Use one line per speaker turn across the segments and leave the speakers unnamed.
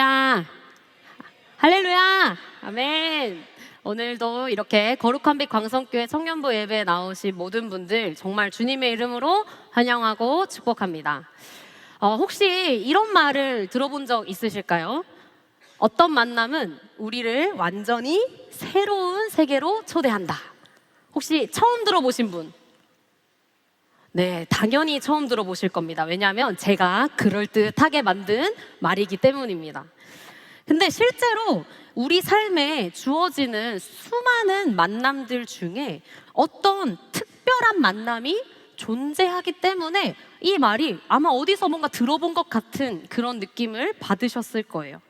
할렐루야. 할렐루야. 아멘. 오늘도 이렇게 거룩한 빛 광성교회 청년부 예배에 나오신 모든 분들 정말 주님의 이름으로 환영하고 축복합니다. 혹시 이런 말을 들어본 적 있으실까요? 어떤 만남은 우리를 완전히 새로운 세계로 초대한다. 혹시 처음 들어보신 분? 네, 당연히 처음 들어보실 겁니다. 왜냐하면 제가 그럴듯하게 만든 말이기 때문입니다. 근데 실제로 우리 삶에 주어지는 수많은 만남들 중에 어떤 특별한 만남이 존재하기 때문에 이 말이 아마 어디서 뭔가 들어본 것 같은 그런 느낌을 받으셨을 거예요.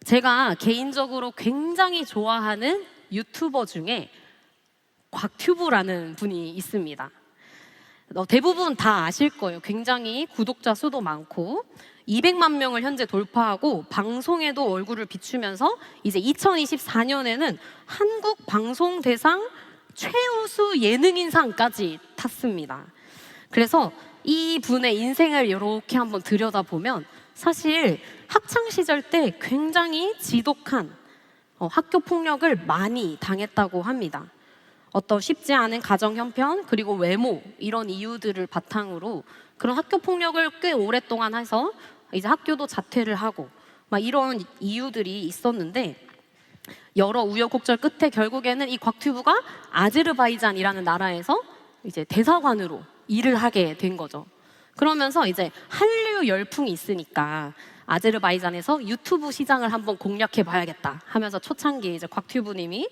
제가 개인적으로 굉장히 좋아하는 유튜버 중에 곽튜브라는 분이 있습니다. 대부분 다 아실 거예요. 굉장히 구독자 수도 많고 200만 명을 현재 돌파하고 방송에도 얼굴을 비추면서 이제 2024년에는 한국 방송대상 최우수 예능인상까지 탔습니다. 그래서 이 분의 인생을 이렇게 한번 들여다보면 사실 학창시절 때 굉장히 지독한 학교 폭력을 많이 당했다고 합니다. 어떤 쉽지 않은 가정 형편 그리고 외모 이런 이유들을 바탕으로 그런 학교 폭력을 꽤 오랫동안 해서 이제 학교도 자퇴를 하고 막 이런 이유들이 있었는데 여러 우여곡절 끝에 결국에는 이 곽튜브가 아제르바이잔이라는 나라에서 이제 대사관으로 일을 하게 된 거죠. 그러면서 이제 한류 열풍이 있으니까 아제르바이잔에서 유튜브 시장을 한번 공략해 봐야겠다 하면서 초창기에 이제 곽튜브님이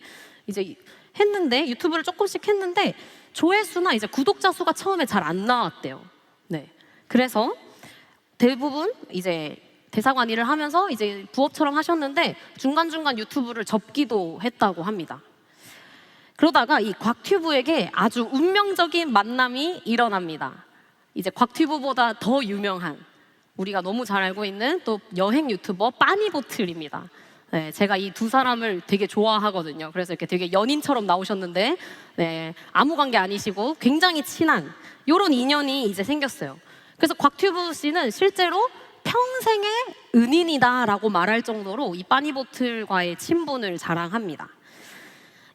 이제 했는데 유튜브를 조금씩 했는데 조회수나 이제 구독자 수가 처음에 잘 안 나왔대요. 네. 그래서 대부분 이제 대사관 일을 하면서 이제 부업처럼 하셨는데 중간중간 유튜브를 접기도 했다고 합니다. 그러다가 이 곽튜브에게 아주 운명적인 만남이 일어납니다. 이제 곽튜브보다 더 유명한 우리가 너무 잘 알고 있는 또 여행 유튜버 빠니보틀입니다. 네, 제가 이 두 사람을 되게 좋아하거든요. 그래서 이렇게 되게 연인처럼 나오셨는데 네, 아무 관계 아니시고 굉장히 친한 이런 인연이 이제 생겼어요. 그래서 곽튜브 씨는 실제로 평생의 은인이다라고 말할 정도로 이 빠니보틀과의 친분을 자랑합니다.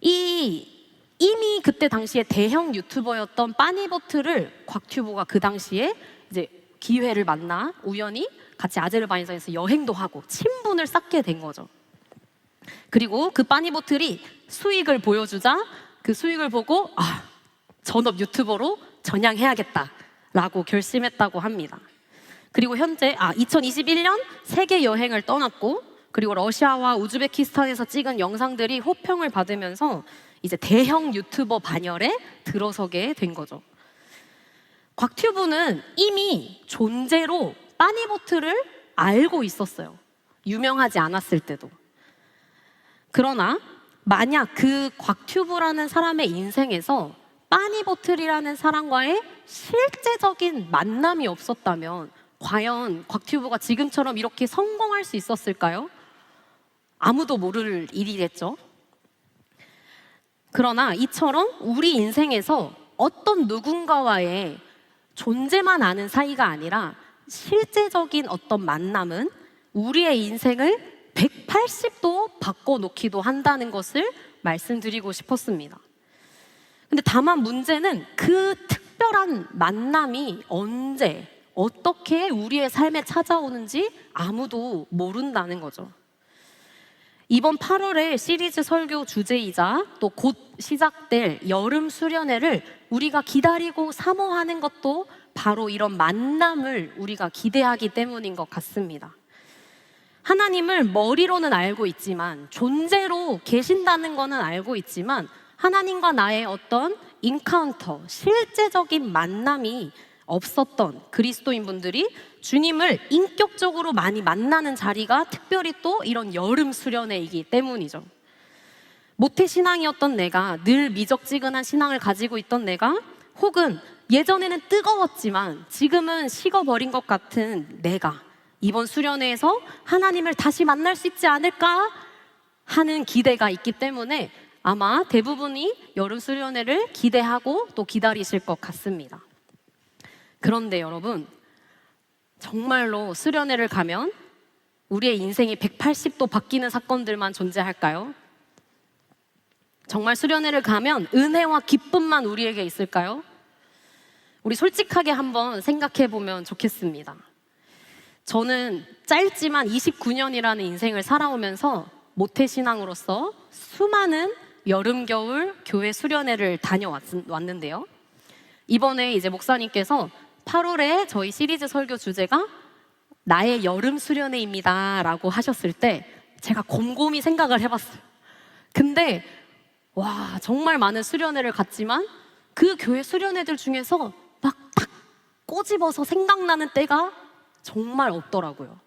이미 그때 당시에 대형 유튜버였던 빠니보틀을 곽튜브가 그 당시에 이제 기회를 만나 우연히 같이 아제르바이잔에서 여행도 하고 친분을 쌓게 된 거죠. 그리고 그 빠니보틀이 수익을 보여주자 그 수익을 보고 전업 유튜버로 전향해야겠다라고 결심했다고 합니다. 그리고 현재 2021년 세계 여행을 떠났고 그리고 러시아와 우즈베키스탄에서 찍은 영상들이 호평을 받으면서 이제 대형 유튜버 반열에 들어서게 된 거죠. 곽튜브는 이미 존재로 빠니보틀을 알고 있었어요. 유명하지 않았을 때도. 그러나 만약 그 곽튜브라는 사람의 인생에서 빠니보틀이라는 사람과의 실제적인 만남이 없었다면 과연 곽튜브가 지금처럼 이렇게 성공할 수 있었을까요? 아무도 모를 일이겠죠. 그러나 이처럼 우리 인생에서 어떤 누군가와의 존재만 아는 사이가 아니라 실제적인 어떤 만남은 우리의 인생을 180도 바꿔놓기도 한다는 것을 말씀드리고 싶었습니다. 근데 다만 문제는 그 특별한 만남이 언제, 어떻게 우리의 삶에 찾아오는지 아무도 모른다는 거죠. 이번 8월에 시리즈 설교 주제이자 또 곧 시작될 여름 수련회를 우리가 기다리고 사모하는 것도 바로 이런 만남을 우리가 기대하기 때문인 것 같습니다. 하나님을 머리로는 알고 있지만 존재로 계신다는 것은 알고 있지만 하나님과 나의 어떤 인카운터, 실제적인 만남이 없었던 그리스도인 분들이 주님을 인격적으로 많이 만나는 자리가 특별히 또 이런 여름 수련회이기 때문이죠. 모태신앙이었던 내가, 늘 미적지근한 신앙을 가지고 있던 내가, 혹은 예전에는 뜨거웠지만 지금은 식어버린 것 같은 내가 이번 수련회에서 하나님을 다시 만날 수 있지 않을까 하는 기대가 있기 때문에 아마 대부분이 여름 수련회를 기대하고 또 기다리실 것 같습니다. 그런데 여러분, 정말로 수련회를 가면 우리의 인생이 180도 바뀌는 사건들만 존재할까요? 정말 수련회를 가면 은혜와 기쁨만 우리에게 있을까요? 우리 솔직하게 한번 생각해 보면 좋겠습니다. 저는 짧지만 29년이라는 인생을 살아오면서 모태신앙으로서 수많은 여름, 겨울 교회 수련회를 다녀왔는데요. 이번에 이제 목사님께서 8월에 저희 시리즈 설교 주제가 나의 여름 수련회입니다 라고 하셨을 때 제가 곰곰이 생각을 해봤어요. 근데 와, 정말 많은 수련회를 갔지만 그 교회 수련회들 중에서 막 딱 꼬집어서 생각나는 때가 정말 없더라고요.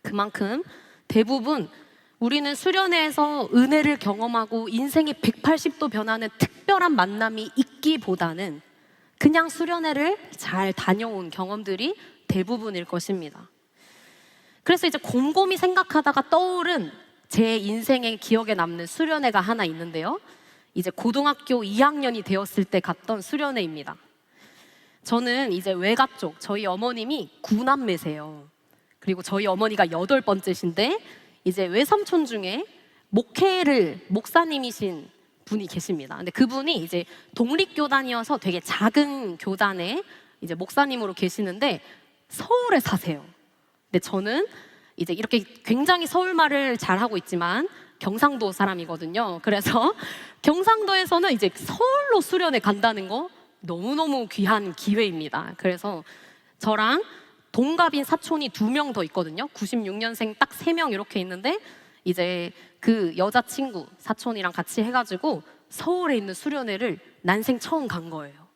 그만큼 대부분 우리는 수련회에서 은혜를 경험하고 인생이 180도 변하는 특별한 만남이 있기보다는 그냥 수련회를 잘 다녀온 경험들이 대부분일 것입니다. 그래서 이제 곰곰이 생각하다가 떠오른 제 인생의 기억에 남는 수련회가 하나 있는데요. 이제 고등학교 2학년이 되었을 때 갔던 수련회입니다. 저는 이제 외가 쪽, 저희 어머님이 9남매세요. 그리고 저희 어머니가 8번째신데 이제 외삼촌 중에 목사님이신 분이 계십니다. 근데 그분이 이제 독립교단이어서 되게 작은 교단에 이제 목사님으로 계시는데 서울에 사세요. 근데 저는 이제 이렇게 굉장히 서울말을 잘하고 있지만 경상도 사람이거든요. 그래서 경상도에서는 이제 서울로 수련회 간다는 거 너무너무 귀한 기회입니다. 그래서 저랑 동갑인 사촌이 2명 더 있거든요. 96년생 딱 3명 이렇게 있는데 이제 그 여자친구 사촌이랑 같이 해가지고 서울에 있는 수련회를 난생 처음 간 거예요.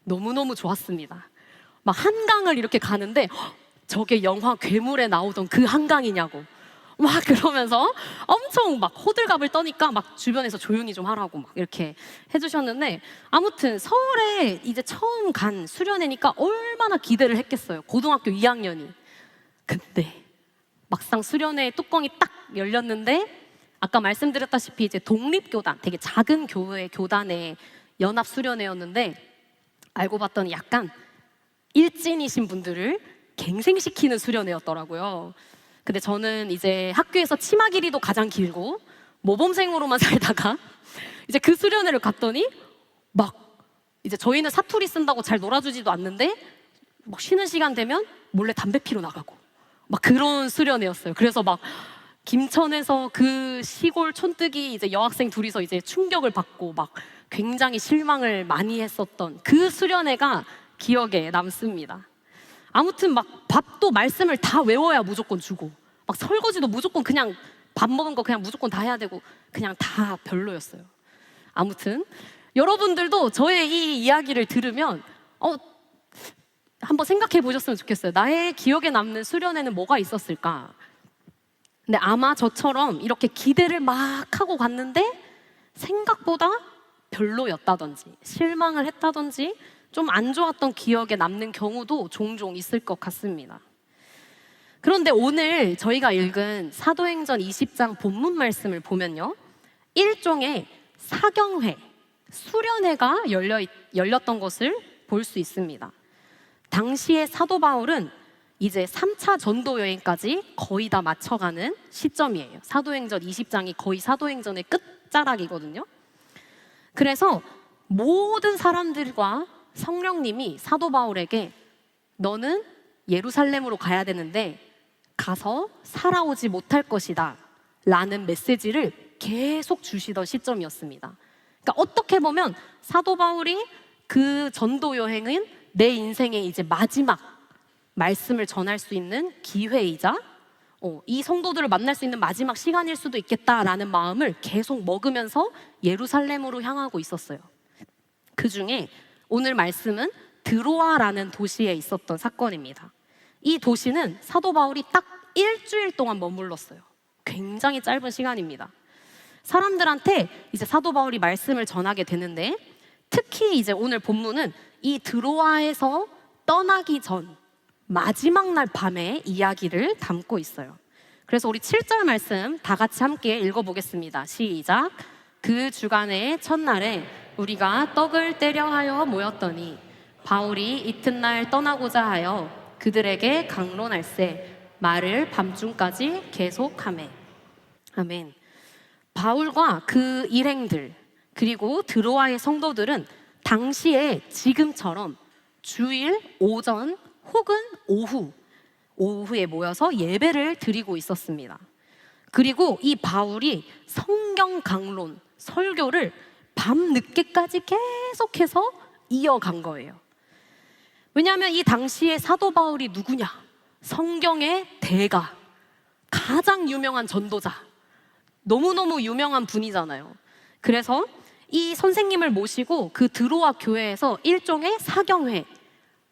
너무너무 좋았습니다. 막 한강을 이렇게 가는데 저게 영화 괴물에 나오던 그 한강이냐고 막 그러면서 엄청 막 호들갑을 떠니까 막 주변에서 조용히 좀 하라고 막 이렇게 해주셨는데, 아무튼 서울에 이제 처음 간 수련회니까 얼마나 기대를 했겠어요. 고등학교 2학년이. 근데 막상 수련회 뚜껑이 딱 열렸는데 아까 말씀드렸다시피 이제 독립교단, 되게 작은 교회 교단의 연합 수련회였는데 알고 봤더니 약간 일진이신 분들을 갱생시키는 수련회였더라고요. 근데 저는 이제 학교에서 치마 길이도 가장 길고 모범생으로만 살다가 이제 그 수련회를 갔더니 막 이제 저희는 사투리 쓴다고 잘 놀아주지도 않는데 막 쉬는 시간 되면 몰래 담배 피러 나가고 막 그런 수련회였어요. 그래서 막 김천에서 그 시골 촌뜨기 이제 여학생 둘이서 이제 충격을 받고 막 굉장히 실망을 많이 했었던 그 수련회가 기억에 남습니다. 아무튼 막 밥도 말씀을 다 외워야 무조건 주고 막 설거지도 무조건 그냥 밥 먹은 거 그냥 무조건 다 해야 되고 그냥 다 별로였어요. 아무튼 여러분들도 저의 이 이야기를 들으면 한번 생각해 보셨으면 좋겠어요. 나의 기억에 남는 수련회는 뭐가 있었을까? 근데 아마 저처럼 이렇게 기대를 막 하고 갔는데 생각보다 별로였다든지 실망을 했다든지 좀 안 좋았던 기억에 남는 경우도 종종 있을 것 같습니다. 그런데 오늘 저희가 읽은 사도행전 20장 본문 말씀을 보면요, 일종의 사경회, 수련회가 열렸던 것을 볼 수 있습니다. 당시에 사도 바울은 이제 3차 전도 여행까지 거의 다 마쳐가는 시점이에요. 사도행전 20장이 거의 사도행전의 끝자락이거든요. 그래서 모든 사람들과 성령님이 사도 바울에게 너는 예루살렘으로 가야 되는데 가서 살아오지 못할 것이다 라는 메시지를 계속 주시던 시점이었습니다. 그러니까 어떻게 보면 사도 바울이 그 전도 여행은 내 인생의 이제 마지막 말씀을 전할 수 있는 기회이자 이 성도들을 만날 수 있는 마지막 시간일 수도 있겠다라는 마음을 계속 먹으면서 예루살렘으로 향하고 있었어요. 그 중에 오늘 말씀은 드로아라는 도시에 있었던 사건입니다. 이 도시는 사도 바울이 딱 일주일 동안 머물렀어요. 굉장히 짧은 시간입니다. 사람들한테 이제 사도 바울이 말씀을 전하게 되는데 특히 이제 오늘 본문은 이 드로아에서 떠나기 전 마지막 날 밤의 이야기를 담고 있어요. 그래서 우리 7절 말씀 다 같이 함께 읽어보겠습니다. 시작. 그 주간의 첫날에 우리가 떡을 떼려 하여 모였더니 바울이 이튿날 떠나고자 하여 그들에게 강론할세 말을 밤중까지 계속하매. 아멘. 바울과 그 일행들 그리고 드로아의 성도들은 당시에 지금처럼 주일 오전 혹은 오후에 모여서 예배를 드리고 있었습니다. 그리고 이 바울이 성경 강론, 설교를 밤늦게까지 계속해서 이어간 거예요. 왜냐하면 이 당시에 사도 바울이 누구냐? 성경의 대가, 가장 유명한 전도자, 너무너무 유명한 분이잖아요. 그래서 이 선생님을 모시고 그 드로아 교회에서 일종의 사경회,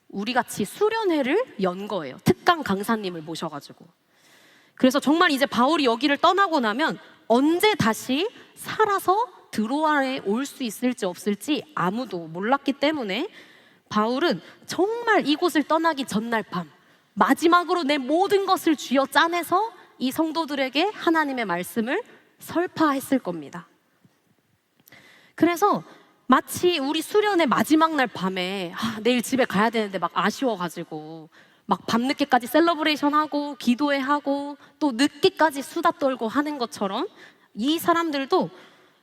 우리같이 수련회를 연 거예요. 특강 강사님을 모셔가지고. 그래서 정말 이제 바울이 여기를 떠나고 나면 언제 다시 살아서 드로아에 올 수 있을지 없을지 아무도 몰랐기 때문에 바울은 정말 이곳을 떠나기 전날 밤 마지막으로 내 모든 것을 쥐어 짜내서 이 성도들에게 하나님의 말씀을 설파했을 겁니다. 그래서 마치 우리 수련의 마지막 날 밤에 내일 집에 가야 되는데 막 아쉬워가지고 막 밤늦게까지 셀러브레이션하고 기도회하고 또 늦게까지 수다 떨고 하는 것처럼 이 사람들도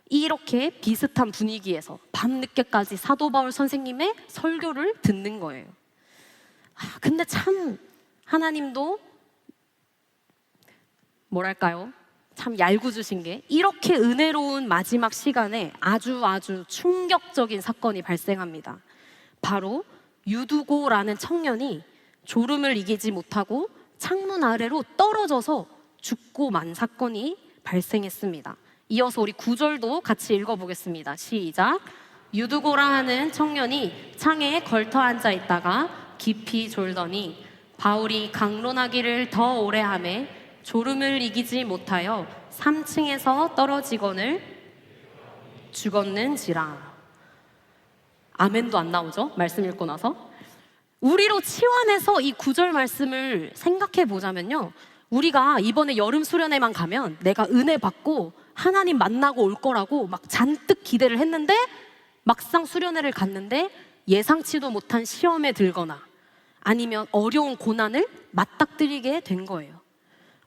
이렇게 비슷한 분위기에서 밤늦게까지 사도 바울 선생님의 설교를 듣는 거예요. 근데 참 하나님도 뭐랄까요? 참 얄궂으신 게 이렇게 은혜로운 마지막 시간에 아주 충격적인 사건이 발생합니다. 바로 유두고라는 청년이 졸음을 이기지 못하고 창문 아래로 떨어져서 죽고 만 사건이 발생했습니다. 이어서 우리 9절도 같이 읽어보겠습니다. 시작. 유두고라 하는 청년이 창에 걸터 앉아 있다가 깊이 졸더니 바울이 강론하기를 더 오래 하매 졸음을 이기지 못하여 3층에서 떨어지거늘 죽었는지라. 아멘도 안 나오죠? 말씀 읽고 나서. 우리로 치환해서 이 9절 말씀을 생각해 보자면요, 우리가 이번에 여름 수련회만 가면 내가 은혜 받고 하나님 만나고 올 거라고 막 잔뜩 기대를 했는데 막상 수련회를 갔는데 예상치도 못한 시험에 들거나 아니면 어려운 고난을 맞닥뜨리게 된 거예요.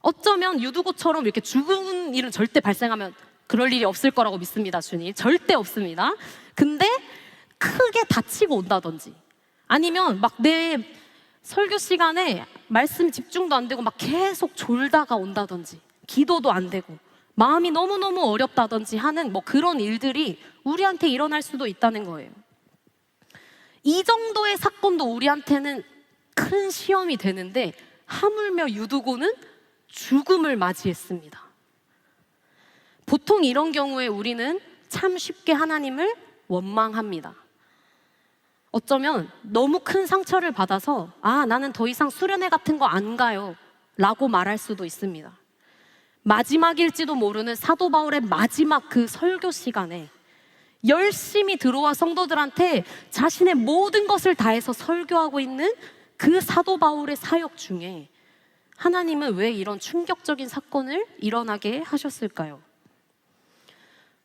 어쩌면 유두고처럼 이렇게 죽은 일은 절대 발생하면 그럴 일이 없을 거라고 믿습니다, 주님. 절대 없습니다. 근데 크게 다치고 온다든지 아니면 막 내 설교 시간에 말씀 집중도 안 되고 막 계속 졸다가 온다든지 기도도 안 되고 마음이 너무너무 어렵다든지 하는 뭐 그런 일들이 우리한테 일어날 수도 있다는 거예요. 이 정도의 사건도 우리한테는 큰 시험이 되는데 하물며 유두고는 죽음을 맞이했습니다. 보통 이런 경우에 우리는 참 쉽게 하나님을 원망합니다. 어쩌면 너무 큰 상처를 받아서 나는 더 이상 수련회 같은 거 안 가요 라고 말할 수도 있습니다. 마지막일지도 모르는 사도 바울의 마지막 그 설교 시간에 열심히 들어와 성도들한테 자신의 모든 것을 다해서 설교하고 있는 그 사도 바울의 사역 중에 하나님은 왜 이런 충격적인 사건을 일어나게 하셨을까요?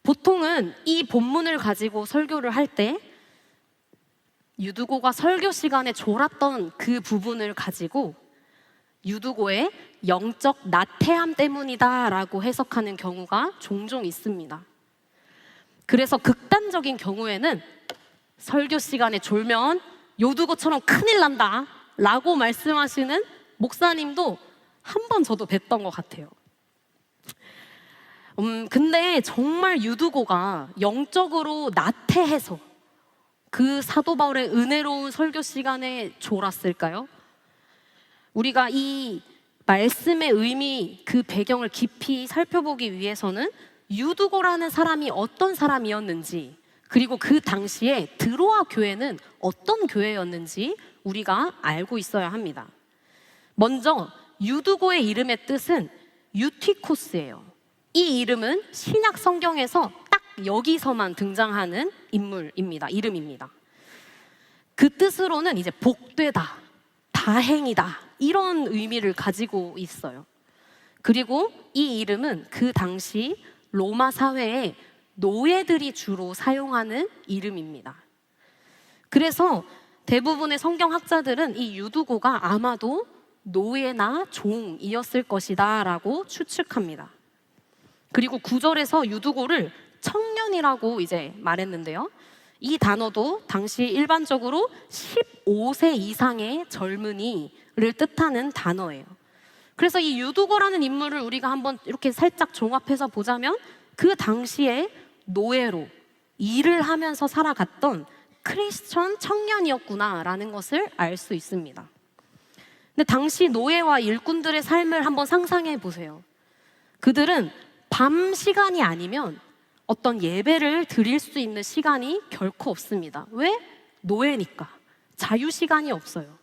보통은 이 본문을 가지고 설교를 할 때 유두고가 설교 시간에 졸았던 그 부분을 가지고 유두고의 영적 나태함 때문이다 라고 해석하는 경우가 종종 있습니다. 그래서 극단적인 경우에는 설교 시간에 졸면 유두고처럼 큰일 난다 라고 말씀하시는 목사님도 한 번 저도 뵀던 것 같아요. 근데 정말 유두고가 영적으로 나태해서 그 사도 바울의 은혜로운 설교 시간에 졸았을까요? 우리가 이 말씀의 의미, 그 배경을 깊이 살펴보기 위해서는 유두고라는 사람이 어떤 사람이었는지, 그리고 그 당시에 드로아 교회는 어떤 교회였는지 우리가 알고 있어야 합니다. 먼저 유두고의 이름의 뜻은 유티코스예요. 이 이름은 신약 성경에서 딱 여기서만 등장하는 이름입니다. 그 뜻으로는 이제 복되다, 다행이다 이런 의미를 가지고 있어요. 그리고 이 이름은 그 당시 로마 사회에 노예들이 주로 사용하는 이름입니다. 그래서 대부분의 성경학자들은 이 유두고가 아마도 노예나 종이었을 것이다 라고 추측합니다. 그리고 9절에서 유두고를 청년이라고 이제 말했는데요. 이 단어도 당시 일반적으로 15세 이상의 젊은이를 뜻하는 단어예요. 그래서 이 유두고라는 인물을 우리가 한번 이렇게 살짝 종합해서 보자면 그 당시에 노예로 일을 하면서 살아갔던 크리스천 청년이었구나라는 것을 알 수 있습니다. 근데 당시 노예와 일꾼들의 삶을 한번 상상해 보세요. 그들은 밤 시간이 아니면 어떤 예배를 드릴 수 있는 시간이 결코 없습니다. 왜? 노예니까. 자유 시간이 없어요.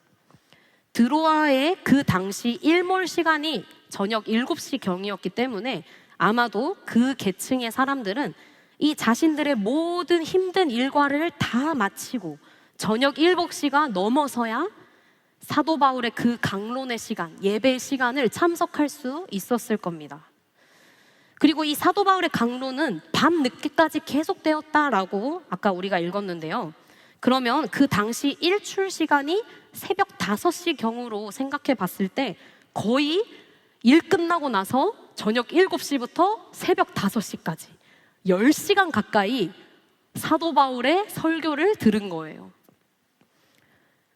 드로아의 그 당시 일몰 시간이 저녁 7시 경이었기 때문에 아마도 그 계층의 사람들은 이 자신들의 모든 힘든 일과를 다 마치고 저녁 7시가 넘어서야 사도 바울의 그 강론의 시간, 예배의 시간을 참석할 수 있었을 겁니다. 그리고 이 사도 바울의 강론은 밤 늦게까지 계속되었다라고 아까 우리가 읽었는데요. 그러면 그 당시 일출 시간이 새벽 5시 경으로 생각해 봤을 때 거의 일 끝나고 나서 저녁 7시부터 새벽 5시까지 10시간 가까이 사도 바울의 설교를 들은 거예요.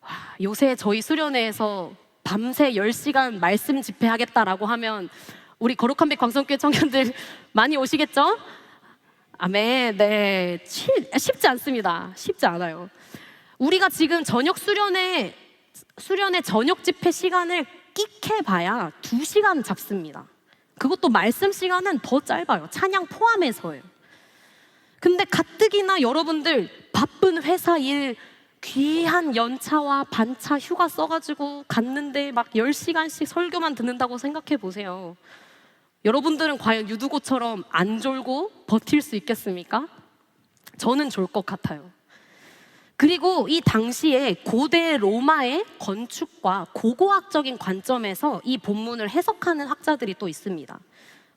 와, 요새 저희 수련회에서 밤새 10시간 말씀 집회하겠다라고 하면 우리 거룩한 빛 광성교회 청년들 많이 오시겠죠? 아멘. 네, 쉽지 않습니다. 쉽지 않아요. 우리가 지금 저녁 수련회 저녁 집회 시간을 끽 해봐야 2시간 잡습니다. 그것도 말씀 시간은 더 짧아요. 찬양 포함해서예요. 근데 가뜩이나 여러분들 바쁜 회사 일, 귀한 연차와 반차 휴가 써가지고 갔는데 막 10시간씩 설교만 듣는다고 생각해 보세요. 여러분들은 과연 유두고처럼 안 졸고 버틸 수 있겠습니까? 저는 졸 것 같아요. 그리고 이 당시에 고대 로마의 건축과 고고학적인 관점에서 이 본문을 해석하는 학자들이 또 있습니다.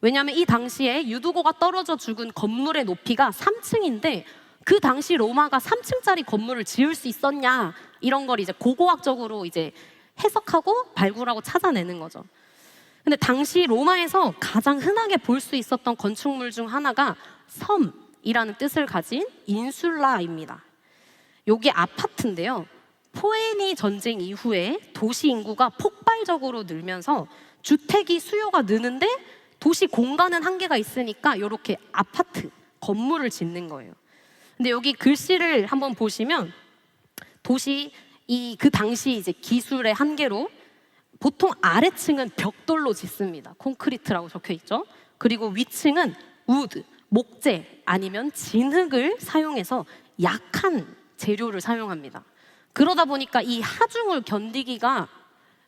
왜냐하면 이 당시에 유두고가 떨어져 죽은 건물의 높이가 3층인데 그 당시 로마가 3층짜리 건물을 지을 수 있었냐, 이런 걸 이제 고고학적으로 이제 해석하고 발굴하고 찾아내는 거죠. 근데 당시 로마에서 가장 흔하게 볼 수 있었던 건축물 중 하나가 섬이라는 뜻을 가진 인슐라입니다. 여기 아파트인데요. 포에니 전쟁 이후에 도시 인구가 폭발적으로 늘면서 주택이 수요가 느는데 도시 공간은 한계가 있으니까 이렇게 아파트, 건물을 짓는 거예요. 근데 여기 글씨를 한번 보시면 도시 그 당시 이제 기술의 한계로 보통 아래층은 벽돌로 짓습니다. 콘크리트라고 적혀 있죠. 그리고 위층은 우드, 목재 아니면 진흙을 사용해서 약한 재료를 사용합니다. 그러다 보니까 이 하중을 견디기가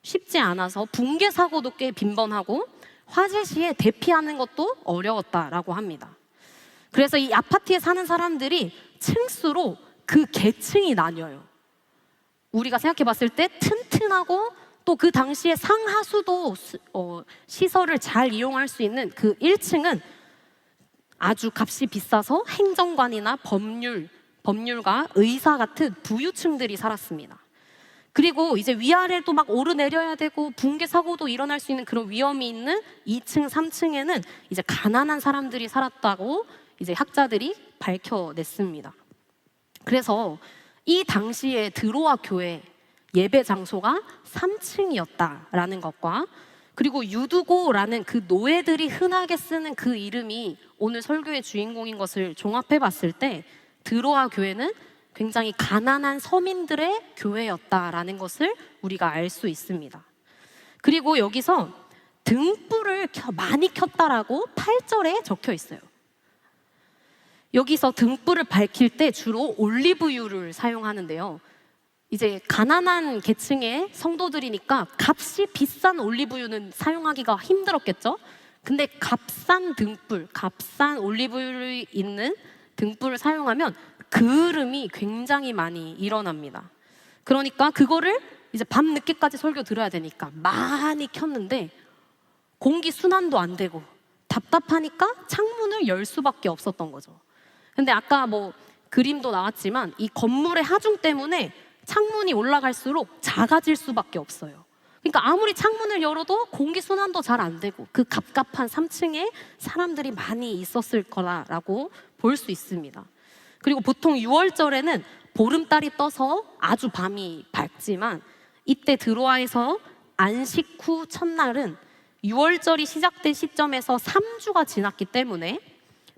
쉽지 않아서 붕괴 사고도 꽤 빈번하고 화재 시에 대피하는 것도 어려웠다라고 합니다. 그래서 이 아파트에 사는 사람들이 층수로 그 계층이 나뉘어요. 우리가 생각해 봤을 때 튼튼하고 또 그 당시에 상하수도 시설을 잘 이용할 수 있는 그 1층은 아주 값이 비싸서 행정관이나 법률가, 의사 같은 부유층들이 살았습니다. 그리고 이제 위아래도 막 오르내려야 되고 붕괴 사고도 일어날 수 있는 그런 위험이 있는 2층, 3층에는 이제 가난한 사람들이 살았다고 이제 학자들이 밝혀냈습니다. 그래서 이 당시에 드로아 교회 예배 장소가 3층이었다라는 것과 그리고 유두고라는 그 노예들이 흔하게 쓰는 그 이름이 오늘 설교의 주인공인 것을 종합해 봤을 때 드로아 교회는 굉장히 가난한 서민들의 교회였다라는 것을 우리가 알 수 있습니다. 그리고 여기서 등불을 많이 켰다라고 8절에 적혀 있어요. 여기서 등불을 밝힐 때 주로 올리브유를 사용하는데요. 이제 가난한 계층의 성도들이니까 값이 비싼 올리브유는 사용하기가 힘들었겠죠. 근데 값싼 올리브유를 있는 등불을 사용하면 그을음이 굉장히 많이 일어납니다. 그러니까 그거를 이제 밤 늦게까지 설교 들어야 되니까 많이 켰는데 공기 순환도 안 되고 답답하니까 창문을 열 수밖에 없었던 거죠. 근데 아까 뭐 그림도 나왔지만 이 건물의 하중 때문에 창문이 올라갈수록 작아질 수밖에 없어요. 그러니까 아무리 창문을 열어도 공기 순환도 잘 안 되고 그 갑갑한 3층에 사람들이 많이 있었을 거라고 볼 수 있습니다. 그리고 보통 6월절에는 보름달이 떠서 아주 밤이 밝지만 이때 드로아에서 안식 후 첫날은 6월절이 시작된 시점에서 3주가 지났기 때문에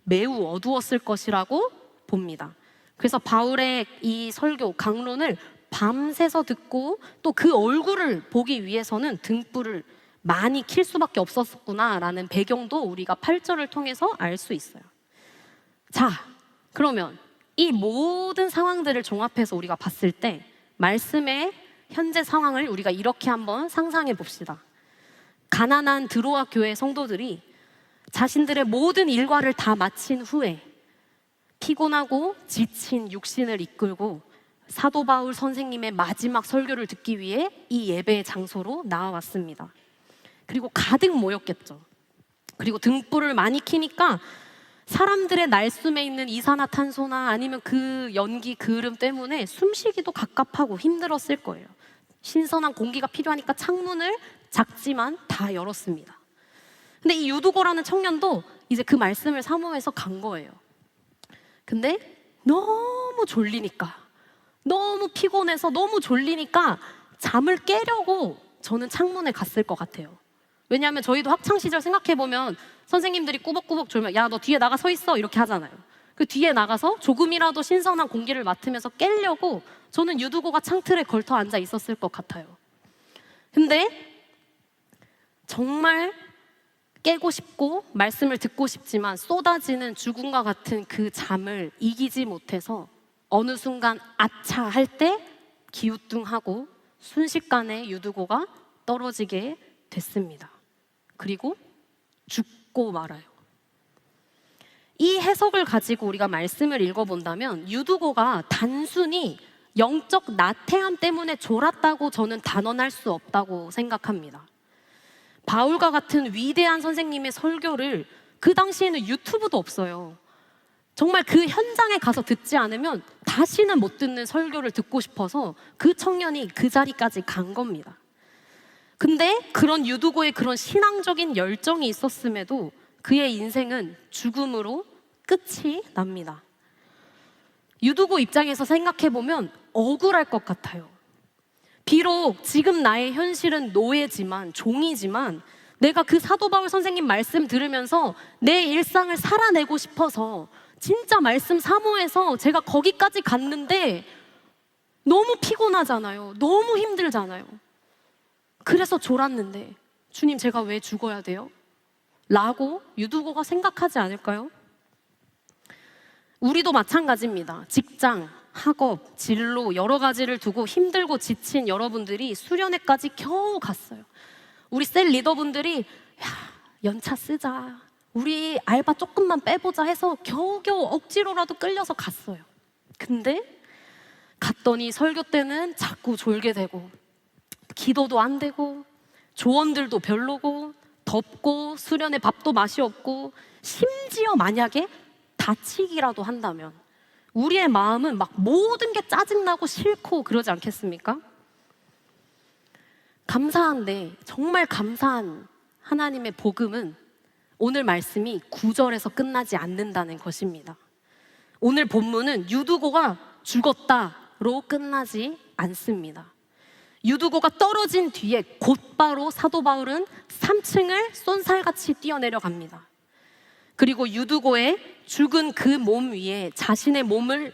매우 어두웠을 것이라고 봅니다. 그래서 바울의 이 설교, 강론을 밤새서 듣고 또 그 얼굴을 보기 위해서는 등불을 많이 킬 수밖에 없었구나라는 배경도 우리가 8절을 통해서 알 수 있어요. 자, 그러면 이 모든 상황들을 종합해서 우리가 봤을 때 말씀의 현재 상황을 우리가 이렇게 한번 상상해 봅시다. 가난한 드로아 교회 성도들이 자신들의 모든 일과를 다 마친 후에 피곤하고 지친 육신을 이끌고 사도 바울 선생님의 마지막 설교를 듣기 위해 이 예배의 장소로 나와왔습니다. 그리고 가득 모였겠죠. 그리고 등불을 많이 켜니까 사람들의 날숨에 있는 이산화탄소나 아니면 그 연기, 그름 때문에 숨쉬기도 갑갑하고 힘들었을 거예요. 신선한 공기가 필요하니까 창문을 작지만 다 열었습니다. 근데 이 유두고라는 청년도 이제 그 말씀을 사모해서 간 거예요. 근데 너무 졸리니까, 너무 피곤해서 너무 졸리니까 잠을 깨려고 저는 창문에 갔을 것 같아요. 왜냐하면 저희도 학창시절 생각해보면 선생님들이 꾸벅꾸벅 졸면 야, 너 뒤에 나가 서 있어 이렇게 하잖아요. 그 뒤에 나가서 조금이라도 신선한 공기를 맡으면서 깨려고 저는 유두고가 창틀에 걸터 앉아 있었을 것 같아요. 근데 정말 깨고 싶고 말씀을 듣고 싶지만 쏟아지는 죽음과 같은 그 잠을 이기지 못해서 어느 순간 아차 할 때 기우뚱하고 순식간에 유두고가 떨어지게 됐습니다. 그리고 죽고 말아요. 이 해석을 가지고 우리가 말씀을 읽어본다면 유두고가 단순히 영적 나태함 때문에 졸았다고 저는 단언할 수 없다고 생각합니다. 바울과 같은 위대한 선생님의 설교를 그 당시에는 유튜브도 없어요. 정말 그 현장에 가서 듣지 않으면 다시는 못 듣는 설교를 듣고 싶어서 그 청년이 그 자리까지 간 겁니다. 근데 그런 유두고의 그런 신앙적인 열정이 있었음에도 그의 인생은 죽음으로 끝이 납니다. 유두고 입장에서 생각해보면 억울할 것 같아요. 비록 지금 나의 현실은 노예지만, 종이지만 내가 그 사도 바울 선생님 말씀 들으면서 내 일상을 살아내고 싶어서 진짜 말씀 사모해서 제가 거기까지 갔는데 너무 피곤하잖아요. 너무 힘들잖아요. 그래서 졸았는데 주님, 제가 왜 죽어야 돼요? 라고 유두고가 생각하지 않을까요? 우리도 마찬가지입니다. 직장, 학업, 진로 여러 가지를 두고 힘들고 지친 여러분들이 수련회까지 겨우 갔어요. 우리 셀 리더분들이 야, 연차 쓰자, 우리 알바 조금만 빼보자 해서 겨우겨우 억지로라도 끌려서 갔어요. 근데 갔더니 설교 때는 자꾸 졸게 되고 기도도 안 되고 조언들도 별로고 덥고 수련회 밥도 맛이 없고 심지어 만약에 다치기라도 한다면 우리의 마음은 막 모든 게 짜증나고 싫고 그러지 않겠습니까? 감사한데 정말 감사한 하나님의 복음은 오늘 말씀이 9절에서 끝나지 않는다는 것입니다. 오늘 본문은 유두고가 죽었다로 끝나지 않습니다. 유두고가 떨어진 뒤에 곧바로 사도 바울은 3층을 쏜살같이 뛰어내려갑니다. 그리고 유두고의 죽은 그 몸 위에 자신의 몸을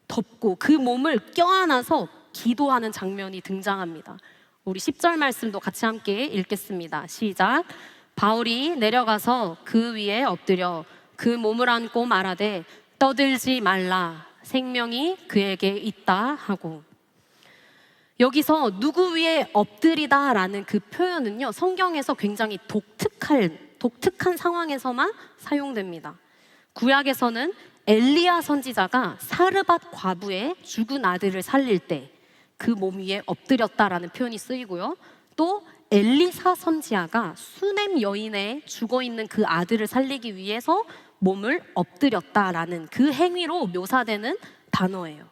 덮고 그 몸을 껴안아서 기도하는 장면이 등장합니다. 우리 10절 말씀도 같이 함께 읽겠습니다. 시작. 바울이 내려가서 그 위에 엎드려 그 몸을 안고 말하되 떠들지 말라, 생명이 그에게 있다 하고. 여기서 누구 위에 엎드리다라는 그 표현은요, 성경에서 굉장히 독특한 상황에서만 사용됩니다. 구약에서는 엘리야 선지자가 사르밧 과부의 죽은 아들을 살릴 때 그 몸 위에 엎드렸다라는 표현이 쓰이고요. 또 엘리사 선지자가 수넴 여인의 죽어있는 그 아들을 살리기 위해서 몸을 엎드렸다라는 그 행위로 묘사되는 단어예요.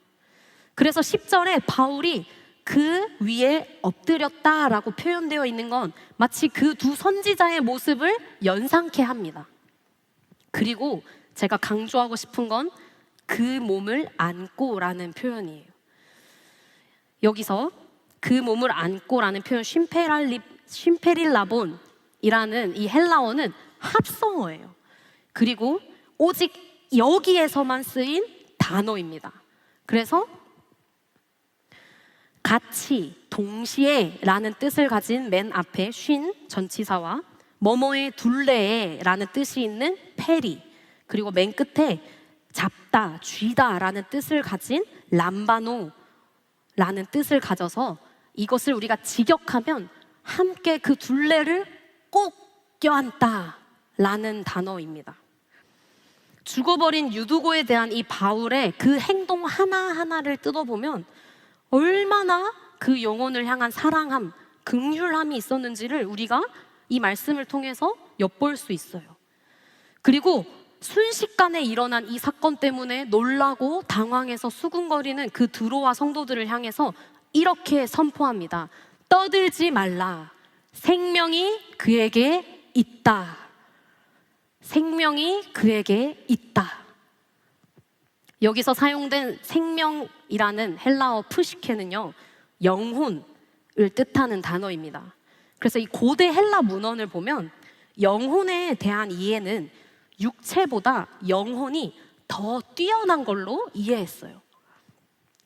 그래서 10절에 바울이 그 위에 엎드렸다라고 표현되어 있는 건 마치 그 두 선지자의 모습을 연상케 합니다. 그리고 제가 강조하고 싶은 건 그 몸을 안고라는 표현이에요. 여기서 그 몸을 안고라는 표현, 쉼페릴라본이라는 이 헬라어는 합성어예요. 그리고 오직 여기에서만 쓰인 단어입니다. 그래서 같이, 동시에 라는 뜻을 가진 맨 앞에 쉰 전치사와 뭐뭐의 둘레에 라는 뜻이 있는 페리, 그리고 맨 끝에 잡다, 쥐다 라는 뜻을 가진 람바노 라는 뜻을 가져서 이것을 우리가 직역하면 함께 그 둘레를 꼭 껴안다 라는 단어입니다. 죽어버린 유두고에 대한 이 바울의 그 행동 하나하나를 뜯어보면 얼마나 그 영혼을 향한 사랑함, 긍휼함이 있었는지를 우리가 이 말씀을 통해서 엿볼 수 있어요. 그리고 순식간에 일어난 이 사건 때문에 놀라고 당황해서 수군거리는 그 드로아 성도들을 향해서 이렇게 선포합니다. 떠들지 말라. 생명이 그에게 있다. 생명이 그에게 있다. 여기서 사용된 생명이라는 헬라어 푸시케는요, 영혼을 뜻하는 단어입니다. 그래서 이 고대 헬라 문헌을 보면 영혼에 대한 이해는 육체보다 영혼이 더 뛰어난 걸로 이해했어요.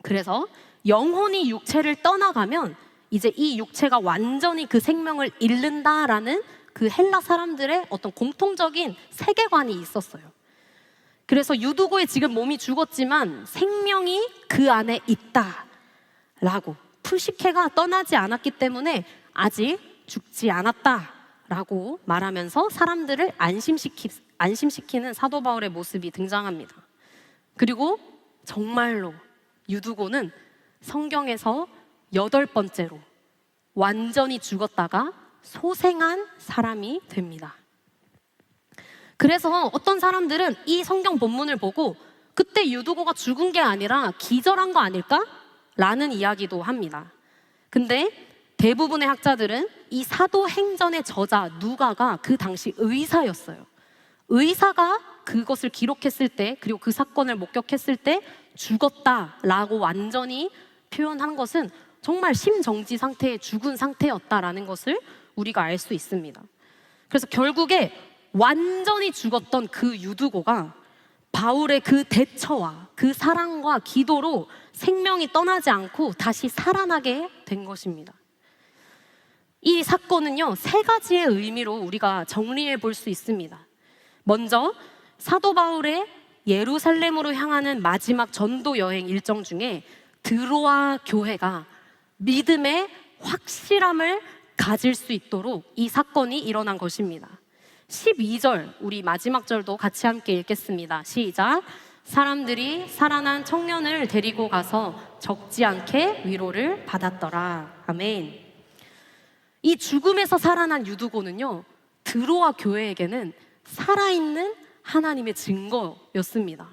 그래서 영혼이 육체를 떠나가면 이제 이 육체가 완전히 그 생명을 잃는다라는 그 헬라 사람들의 어떤 공통적인 세계관이 있었어요. 그래서 유두고의 지금 몸이 죽었지만 생명이 그 안에 있다라고, 푸시케가 떠나지 않았기 때문에 아직 죽지 않았다라고 말하면서 사람들을 안심시키는 사도 바울의 모습이 등장합니다. 그리고 정말로 유두고는 성경에서 8번째로 완전히 죽었다가 소생한 사람이 됩니다. 그래서 어떤 사람들은 이 성경 본문을 보고 그때 유두고가 죽은 게 아니라 기절한 거 아닐까? 라는 이야기도 합니다. 근데 대부분의 학자들은 이 사도행전의 저자 누가가 그 당시 의사였어요. 의사가 그것을 기록했을 때, 그리고 그 사건을 목격했을 때 죽었다라고 완전히 표현한 것은 정말 심정지 상태의 죽은 상태였다라는 것을 우리가 알 수 있습니다. 그래서 결국에 완전히 죽었던 그 유두고가 바울의 그 대처와 그 사랑과 기도로 생명이 떠나지 않고 다시 살아나게 된 것입니다. 이 사건은요, 3가지의 의미로 우리가 정리해 볼 수 있습니다. 먼저 사도 바울의 예루살렘으로 향하는 마지막 전도 여행 일정 중에 드로아 교회가 믿음의 확실함을 가질 수 있도록 이 사건이 일어난 것입니다. 12절, 우리 마지막 절도 같이 함께 읽겠습니다. 시작. 사람들이 살아난 청년을 데리고 가서 적지 않게 위로를 받았더라. 아멘. 이 죽음에서 살아난 유두고는요, 드로아 교회에게는 살아있는 하나님의 증거였습니다.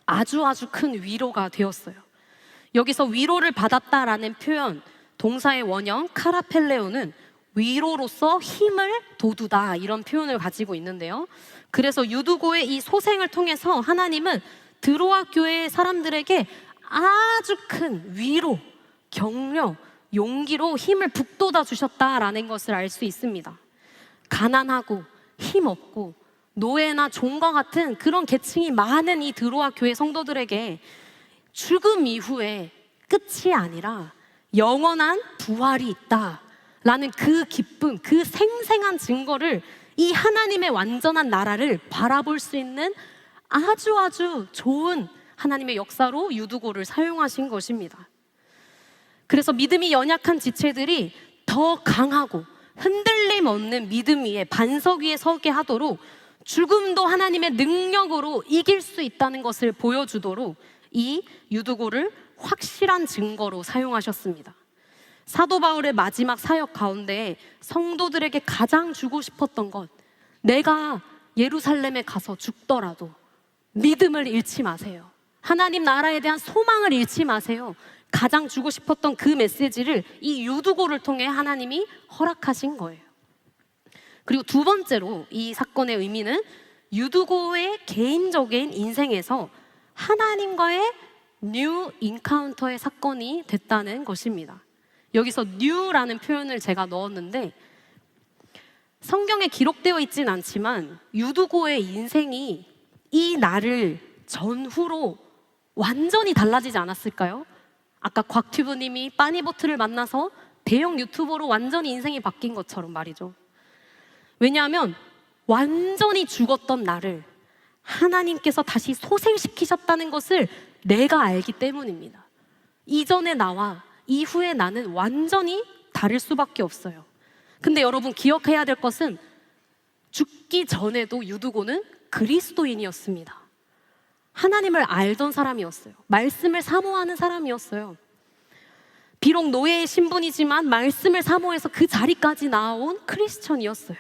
아주 큰 위로가 되었어요. 여기서 위로를 받았다라는 표현, 동사의 원형 카라펠레오는 위로로서 힘을 돋우다, 이런 표현을 가지고 있는데요. 그래서 유두고의 이 소생을 통해서 하나님은 드로아 교회의 사람들에게 아주 큰 위로, 격려, 용기로 힘을 북돋아 주셨다라는 것을 알 수 있습니다. 가난하고 힘없고 노예나 종과 같은 그런 계층이 많은 이 드로아 교회 성도들에게 죽음 이후에 끝이 아니라 영원한 부활이 있다라는 그 기쁨, 그 생생한 증거를, 이 하나님의 완전한 나라를 바라볼 수 있는 아주 좋은 하나님의 역사로 유두고를 사용하신 것입니다. 그래서 믿음이 연약한 지체들이 더 강하고 흔들림 없는 믿음 위에, 반석 위에 서게 하도록 죽음도 하나님의 능력으로 이길 수 있다는 것을 보여주도록 이 유두고를 확실한 증거로 사용하셨습니다. 사도 바울의 마지막 사역 가운데 성도들에게 가장 주고 싶었던 것, 내가 예루살렘에 가서 죽더라도 믿음을 잃지 마세요. 하나님 나라에 대한 소망을 잃지 마세요. 가장 주고 싶었던 그 메시지를 이 유두고를 통해 하나님이 허락하신 거예요. 그리고 두 번째로 이 사건의 의미는 유두고의 개인적인 인생에서 하나님과의 뉴 인카운터의 사건이 됐다는 것입니다. 여기서 뉴라는 표현을 제가 넣었는데 성경에 기록되어 있진 않지만 유두고의 인생이 이 날을 전후로 완전히 달라지지 않았을까요? 아까 곽튜브님이 빠니보트를 만나서 대형 유튜버로 완전히 인생이 바뀐 것처럼 말이죠. 왜냐하면 완전히 죽었던 나를 하나님께서 다시 소생시키셨다는 것을 내가 알기 때문입니다. 이전의 나와 이후의 나는 완전히 다를 수밖에 없어요. 근데 여러분 기억해야 될 것은 죽기 전에도 유두고는 그리스도인이었습니다. 하나님을 알던 사람이었어요. 말씀을 사모하는 사람이었어요. 비록 노예의 신분이지만 말씀을 사모해서 그 자리까지 나아온 크리스천이었어요.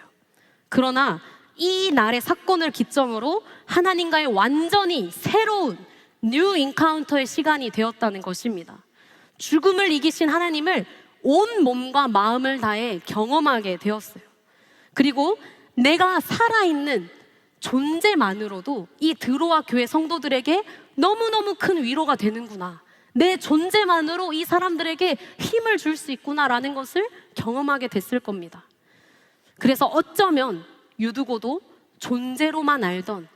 그러나 이 날의 사건을 기점으로 하나님과의 완전히 새로운 뉴 인카운터의 시간이 되었다는 것입니다. 죽음을 이기신 하나님을 온 몸과 마음을 다해 경험하게 되었어요. 그리고 내가 살아있는 존재만으로도 이 드로아 교회 성도들에게 너무너무 큰 위로가 되는구나, 내 존재만으로 이 사람들에게 힘을 줄 수 있구나라는 것을 경험하게 됐을 겁니다. 그래서 어쩌면 유두고도 존재로만 알던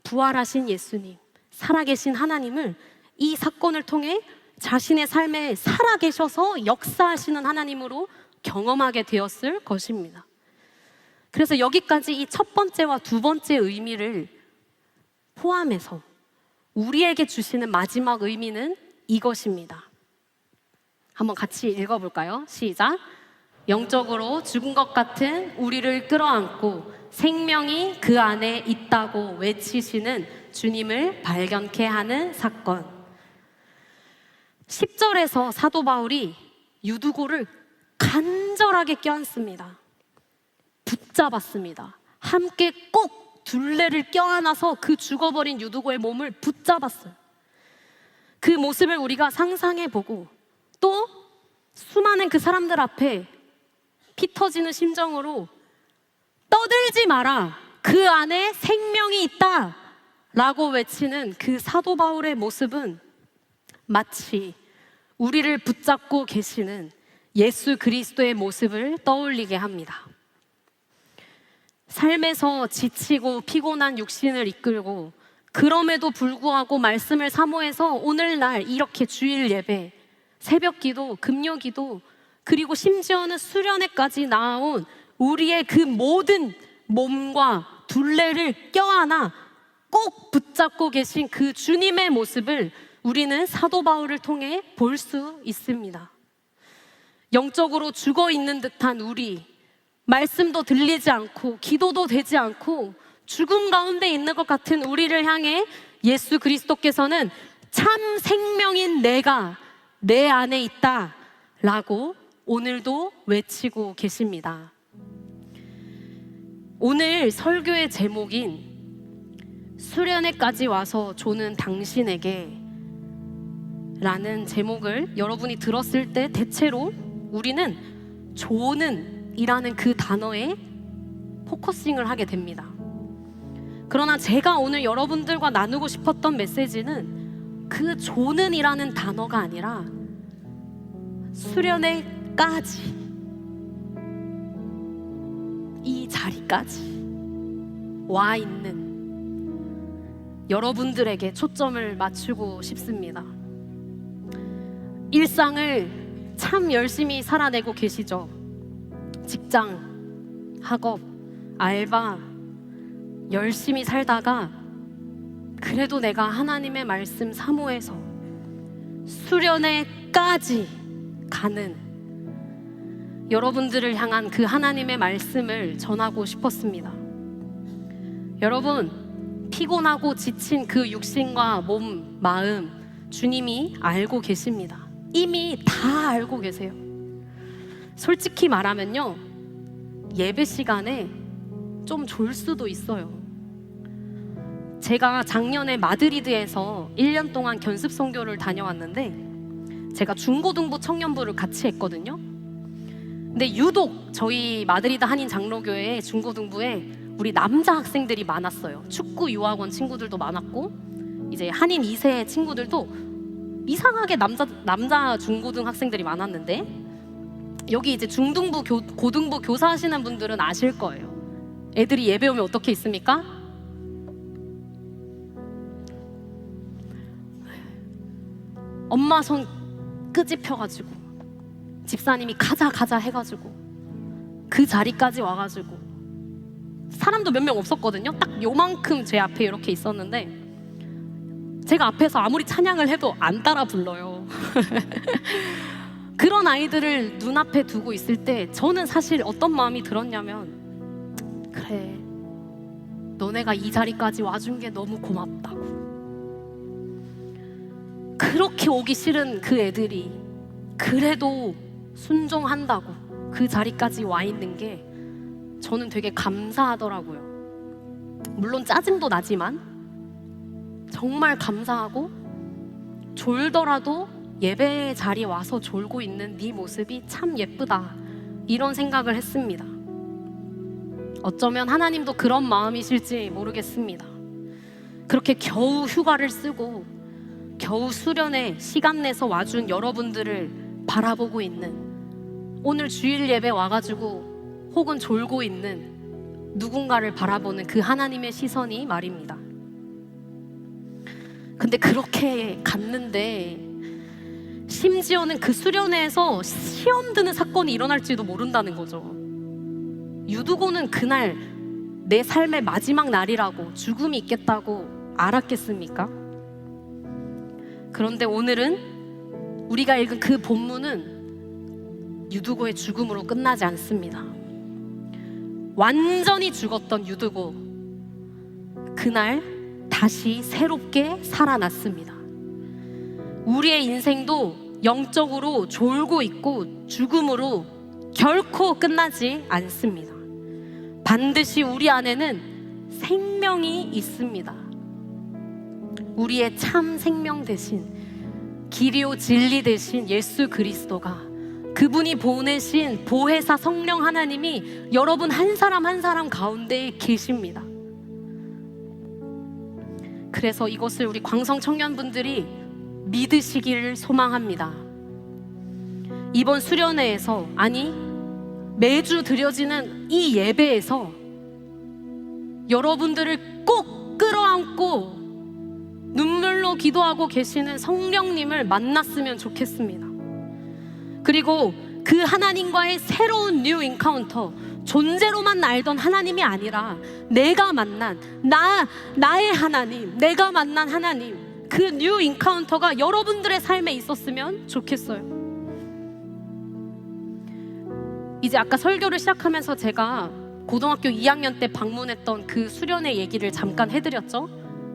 부활하신 예수님, 살아계신 하나님을 이 사건을 통해 자신의 삶에 살아계셔서 역사하시는 하나님으로 경험하게 되었을 것입니다. 그래서 여기까지 이 첫 번째와 두 번째 의미를 포함해서 우리에게 주시는 마지막 의미는 이것입니다. 한번 같이 읽어볼까요? 시작. 영적으로 죽은 것 같은 우리를 끌어안고 생명이 그 안에 있다고 외치시는 주님을 발견케 하는 사건. 10절에서 사도 바울이 유두고를 간절하게 껴안습니다. 붙잡았습니다. 함께 꼭 둘레를 껴안아서 그 죽어버린 유두고의 몸을 붙잡았어요. 그 모습을 우리가 상상해보고 또 수많은 그 사람들 앞에 피 터지는 심정으로 떠들지 마라, 그 안에 생명이 있다 라고 외치는 그 사도 바울의 모습은 마치 우리를 붙잡고 계시는 예수 그리스도의 모습을 떠올리게 합니다. 삶에서 지치고 피곤한 육신을 이끌고 그럼에도 불구하고 말씀을 사모해서 오늘날 이렇게 주일 예배, 새벽 기도, 금요 기도, 그리고 심지어는 수련회까지 나아온 우리의 그 모든 몸과 둘레를 껴안아 꼭 붙잡고 계신 그 주님의 모습을 우리는 사도 바울을 통해 볼 수 있습니다. 영적으로 죽어 있는 듯한 우리, 말씀도 들리지 않고 기도도 되지 않고 죽음 가운데 있는 것 같은 우리를 향해 예수 그리스도께서는 참 생명인 내가 내 안에 있다 라고 오늘도 외치고 계십니다. 오늘 설교의 제목인 수련회까지 와서 조는 당신에게 라는 제목을 여러분이 들었을 때 대체로 우리는 조는 이라는 그 단어에 포커싱을 하게 됩니다. 그러나 제가 오늘 여러분들과 나누고 싶었던 메시지는 그 조는 이라는 단어가 아니라 수련회까지, 이 자리까지 와 있는 여러분들에게 초점을 맞추고 싶습니다. 일상을 참 열심히 살아내고 계시죠? 직장, 학업, 알바 열심히 살다가 그래도 내가 하나님의 말씀 사모해서 수련회까지 가는 여러분들을 향한 그 하나님의 말씀을 전하고 싶었습니다. 여러분, 피곤하고 지친 그 육신과 몸, 마음 주님이 알고 계십니다. 이미 다 알고 계세요. 솔직히 말하면요, 예배 시간에 좀 졸 수도 있어요. 제가 작년에 마드리드에서 1년 동안 견습 선교를 다녀왔는데 제가 중고등부 청년부를 같이 했거든요. 근데 유독 저희 마드리드 한인 장로교회 중고등부에 우리 남자 학생들이 많았어요. 축구 유학원 친구들도 많았고, 이제 한인 2세 친구들도 이상하게 남자 중고등 학생들이 많았는데, 여기 이제 중등부 고등부 교사 하시는 분들은 아실 거예요. 애들이 예배 오면 어떻게 있습니까? 엄마 손 끄집혀가지고 집사님이 가자 해가지고 그 자리까지 와가지고, 사람도 몇 명 없었거든요. 딱 요만큼 제 앞에 이렇게 있었는데 제가 앞에서 아무리 찬양을 해도 안 따라 불러요. 그런 아이들을 눈앞에 두고 있을 때 저는 사실 어떤 마음이 들었냐면, 그래, 너네가 이 자리까지 와준 게 너무 고맙다고. 그렇게 오기 싫은 그 애들이 그래도 순종한다고 그 자리까지 와 있는 게 저는 되게 감사하더라고요. 물론 짜증도 나지만 정말 감사하고, 졸더라도 예배 자리에 와서 졸고 있는 네 모습이 참 예쁘다, 이런 생각을 했습니다. 어쩌면 하나님도 그런 마음이실지 모르겠습니다. 그렇게 겨우 휴가를 쓰고 겨우 수련회 시간 내서 와준 여러분들을 바라보고 있는, 오늘 주일 예배 와가지고 혹은 졸고 있는 누군가를 바라보는 그 하나님의 시선이 말입니다. 근데 그렇게 갔는데 심지어는 그 수련회에서 시험 드는 사건이 일어날지도 모른다는 거죠. 유두고는 그날 내 삶의 마지막 날이라고, 죽음이 있겠다고 알았겠습니까? 그런데 오늘은 우리가 읽은 그 본문은 유두고의 죽음으로 끝나지 않습니다. 완전히 죽었던 유두고, 그날 다시 새롭게 살아났습니다. 우리의 인생도 영적으로 졸고 있고 죽음으로 결코 끝나지 않습니다. 반드시 우리 안에는 생명이 있습니다. 우리의 참 생명 대신, 길이요 진리 대신 예수 그리스도가, 그분이 보내신 보혜사 성령 하나님이 여러분 한 사람 한 사람 가운데 계십니다. 그래서 이것을 우리 광성 청년분들이 믿으시기를 소망합니다. 이번 수련회에서, 아니 매주 드려지는 이 예배에서 여러분들을 꼭 끌어안고 눈물로 기도하고 계시는 성령님을 만났으면 좋겠습니다. 그리고 그 하나님과의 새로운 뉴 인카운터, 존재로만 알던 하나님이 아니라 내가 만난 나의 하나님, 내가 만난 하나님, 그 뉴 인카운터가 여러분들의 삶에 있었으면 좋겠어요. 이제 아까 설교를 시작하면서 제가 고등학교 2학년 때 방문했던 그 수련회 얘기를 잠깐 해드렸죠.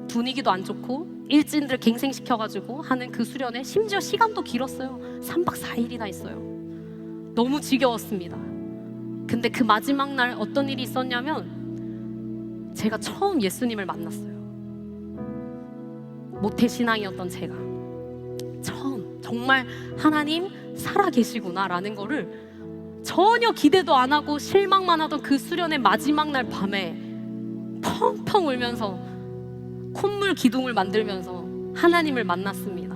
분위기도 안 좋고 일진들 갱생시켜가지고 하는 그 수련회, 심지어 시간도 길었어요. 3박 4일이나 있어요. 너무 지겨웠습니다. 근데 그 마지막 날 어떤 일이 있었냐면, 제가 처음 예수님을 만났어요. 모태신앙이었던 제가 처음 정말 하나님 살아계시구나 라는 거를 전혀 기대도 안 하고 실망만 하던 그 수련회 마지막 날 밤에 펑펑 울면서 콧물 기둥을 만들면서 하나님을 만났습니다.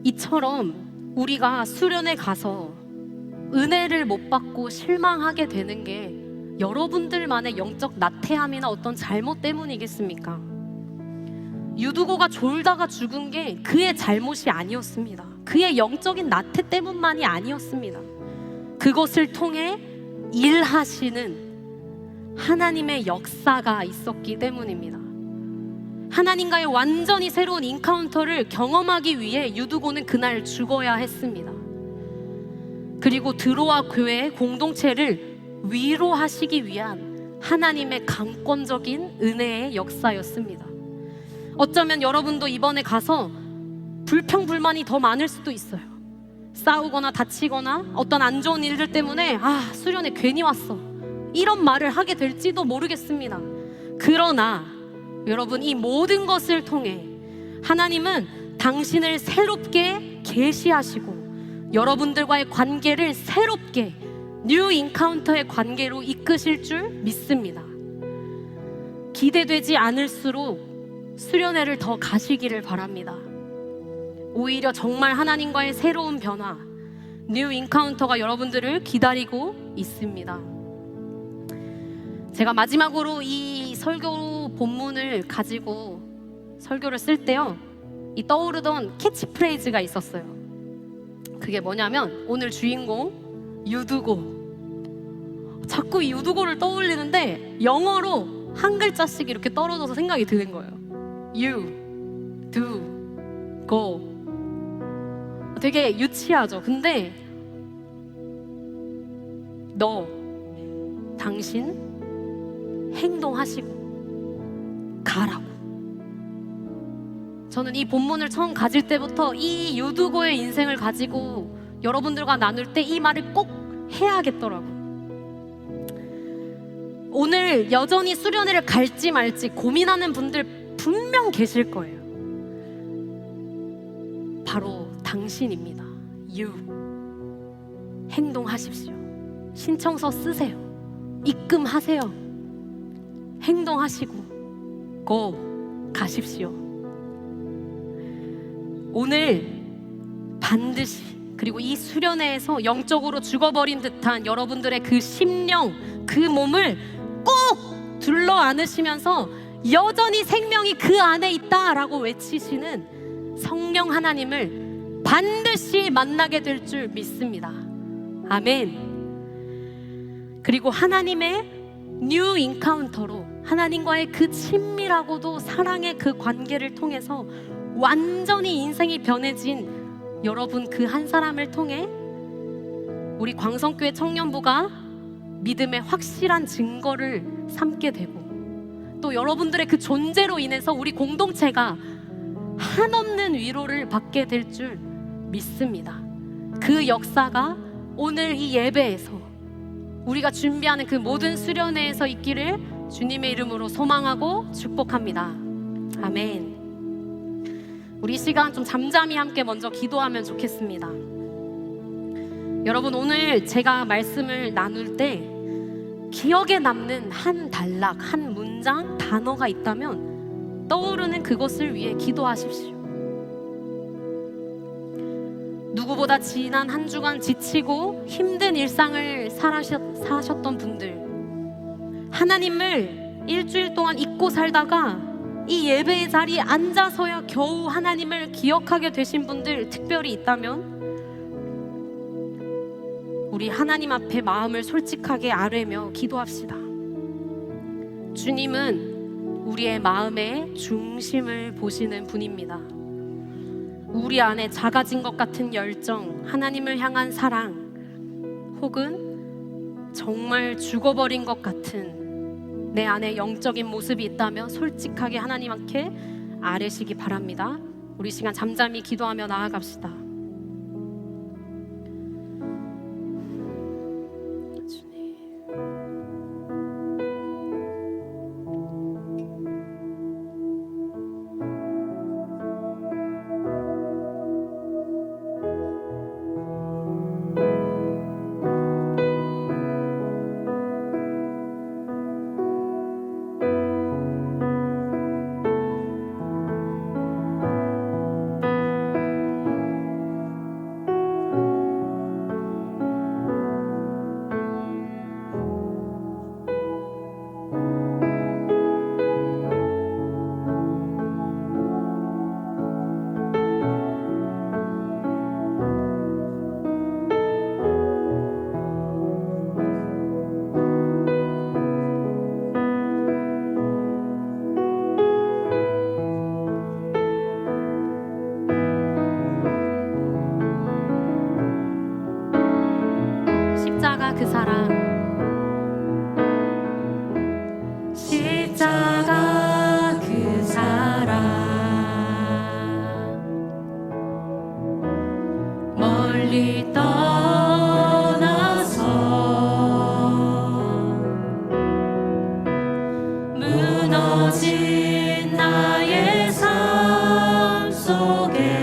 이처럼 우리가 수련회 가서 은혜를 못 받고 실망하게 되는 게 여러분들만의 영적 나태함이나 어떤 잘못 때문이겠습니까? 유두고가 졸다가 죽은 게 그의 잘못이 아니었습니다. 그의 영적인 나태 때문만이 아니었습니다. 그것을 통해 일하시는 하나님의 역사가 있었기 때문입니다. 하나님과의 완전히 새로운 인카운터를 경험하기 위해 유두고는 그날 죽어야 했습니다. 그리고 드로아 교회의 공동체를 위로하시기 위한 하나님의 강권적인 은혜의 역사였습니다. 어쩌면 여러분도 이번에 가서 불평불만이 더 많을 수도 있어요. 싸우거나 다치거나 어떤 안 좋은 일들 때문에 수련회 괜히 왔어, 이런 말을 하게 될지도 모르겠습니다. 그러나 여러분, 이 모든 것을 통해 하나님은 당신을 새롭게 계시하시고 여러분들과의 관계를 새롭게 뉴 인카운터의 관계로 이끄실 줄 믿습니다. 기대되지 않을수록 수련회를 더 가시기를 바랍니다. 오히려 정말 하나님과의 새로운 변화, 뉴 인카운터가 여러분들을 기다리고 있습니다. 제가 마지막으로 이 설교 본문을 가지고 설교를 쓸 때요, 이 떠오르던 캐치프레이즈가 있었어요. 그게 뭐냐면 오늘 주인공 유두고, 자꾸 이 유두고를 떠올리는데 영어로 한 글자씩 이렇게 떨어져서 생각이 드는 거예요. You, do, go. 되게 유치하죠. 근데 너, 당신 행동하시고 가라고. 저는 이 본문을 처음 가질 때부터 이 유두고의 인생을 가지고 여러분들과 나눌 때 이 말을 꼭 해야겠더라고요. 오늘 여전히 수련회를 갈지 말지 고민하는 분들 분명 계실 거예요. 바로 당신입니다. You. 행동하십시오. 신청서 쓰세요. 입금하세요. 행동하시고 Go. 가십시오. 오늘 반드시, 그리고 이 수련회에서 영적으로 죽어버린 듯한 여러분들의 그 심령, 그 몸을 꼭 둘러 안으시면서 여전히 생명이 그 안에 있다라고 외치시는 성령 하나님을 반드시 만나게 될 줄 믿습니다. 아멘. 그리고 하나님의 뉴 인카운터로 하나님과의 그 친밀하고도 사랑의 그 관계를 통해서 완전히 인생이 변해진 여러분 그 한 사람을 통해 우리 광성교회 청년부가 믿음의 확실한 증거를 삼게 되고, 또 여러분들의 그 존재로 인해서 우리 공동체가 한없는 위로를 받게 될 줄 믿습니다. 그 역사가 오늘 이 예배에서, 우리가 준비하는 그 모든 수련회에서 있기를 주님의 이름으로 소망하고 축복합니다. 아멘. 우리 이 시간 좀 잠잠히 함께 먼저 기도하면 좋겠습니다. 여러분, 오늘 제가 말씀을 나눌 때 기억에 남는 한 단락, 한 문장, 단어가 있다면 떠오르는 그것을 위해 기도하십시오. 누구보다 지난 한 주간 지치고 힘든 일상을 사셨던 분들, 하나님을 일주일 동안 잊고 살다가 이 예배의 자리에 앉아서야 겨우 하나님을 기억하게 되신 분들 특별히 있다면 우리 하나님 앞에 마음을 솔직하게 아뢰며 기도합시다. 주님은 우리의 마음의 중심을 보시는 분입니다. 우리 안에 작아진 것 같은 열정, 하나님을 향한 사랑, 혹은 정말 죽어버린 것 같은 내 안에 영적인 모습이 있다면 솔직하게 하나님 앞에 아뢰시기 바랍니다. 우리 시간 잠잠히 기도하며 나아갑시다. 십자가 그 사랑, 십자가 그 사랑, 멀리 떠나서 무너진 나의 삶 속에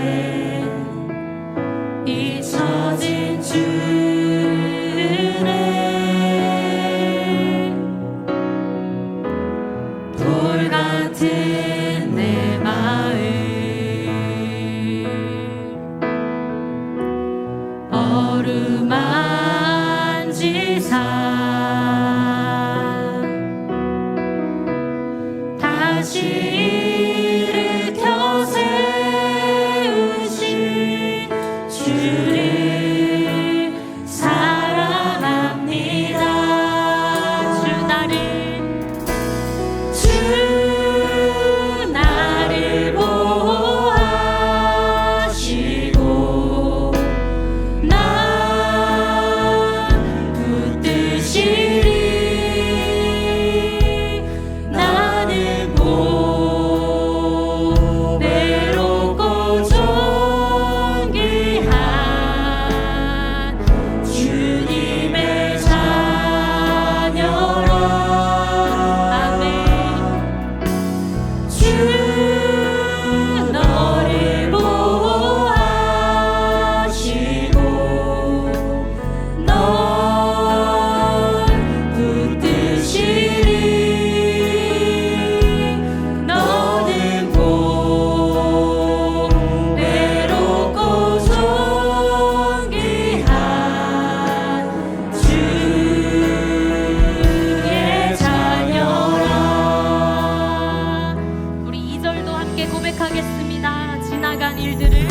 기도하겠습니다. 지나간 일들을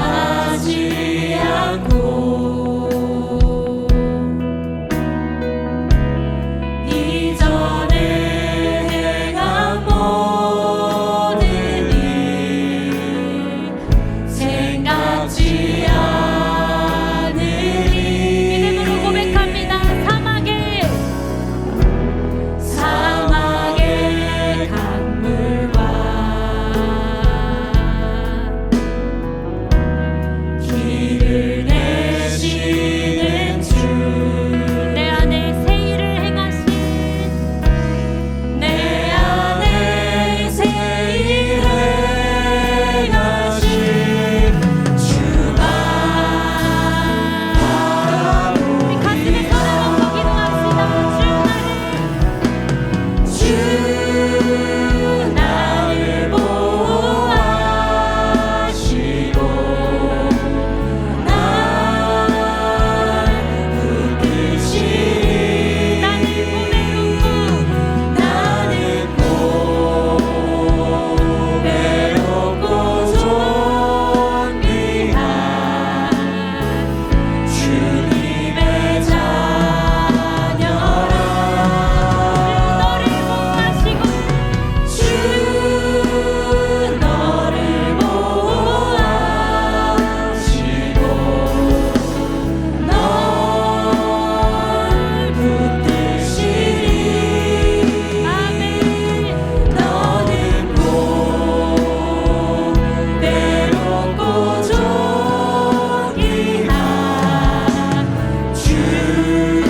기억하지 않고 이전에 행한 모든 일 생각지 않으리.
믿음으로 고백합니다. 사막의 강물과
길을 내시는 주
내 안에 새 일을 행하신
내 안에 새 일을 행하신 주만
우리 가슴에 손을 얹고 기도합시다.
주 나를 보호하시고 날 붙드시리.
나는
고배롭고 존귀한 주님의 자녀라.
너를 보호하시고
주 너를 보호하시고 널 붙드시리.
아멘.
너는 고배롭고 존귀한 주의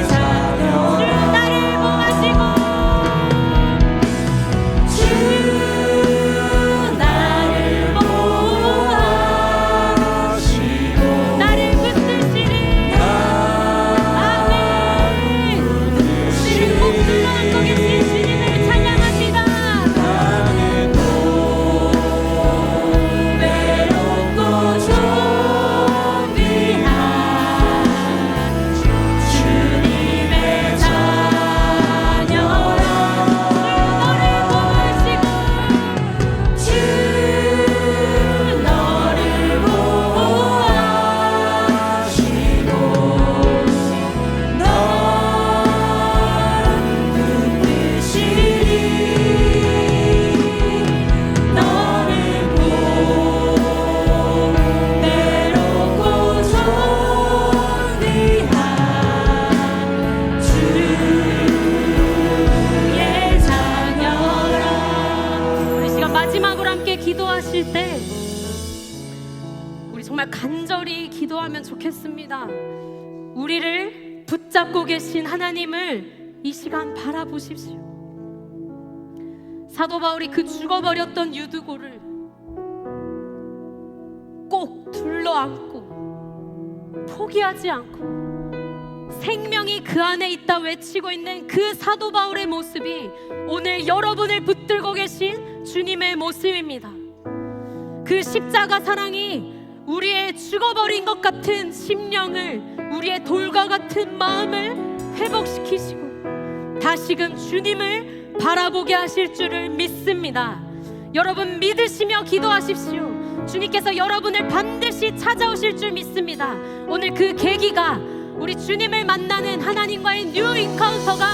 자녀.
나를 보호하시고
주 나를 보호하시고
나를 붙드시리. 아멘. 우리를 꼭 불러안고 계신 주님을 찬양합니다.
나는 고배롭고 존귀한 주님의 자녀라.
너를 보호하시고
주 너를 보호하시고 널 붙드시리. 너는 고배롭고 존귀한 주의 자녀라.
우리 시간 마지막으로 함께 기도하실 때 우리 정말 간절히 기도하면 좋겠습니다. 우리를 붙잡고 계신 하나님을 이 시간 바라보십시오. 사도 바울이 그 죽어버렸던 유두고를 꼭 둘러안고 포기하지 않고 생명이 그 안에 있다 외치고 있는 그 사도 바울의 모습이 오늘 여러분을 붙들고 계신 주님의 모습입니다. 그 십자가 사랑이 우리의 죽어버린 것 같은 심령을, 우리의 돌과 같은 마음을 회복시키시고 다시금 주님을 바라보게 하실 줄을 믿습니다. 여러분 믿으시며 기도하십시오. 주님께서 여러분을 반드시 찾아오실 줄 믿습니다. 오늘 그 계기가 우리 주님을 만나는 하나님과의 뉴 인카운터가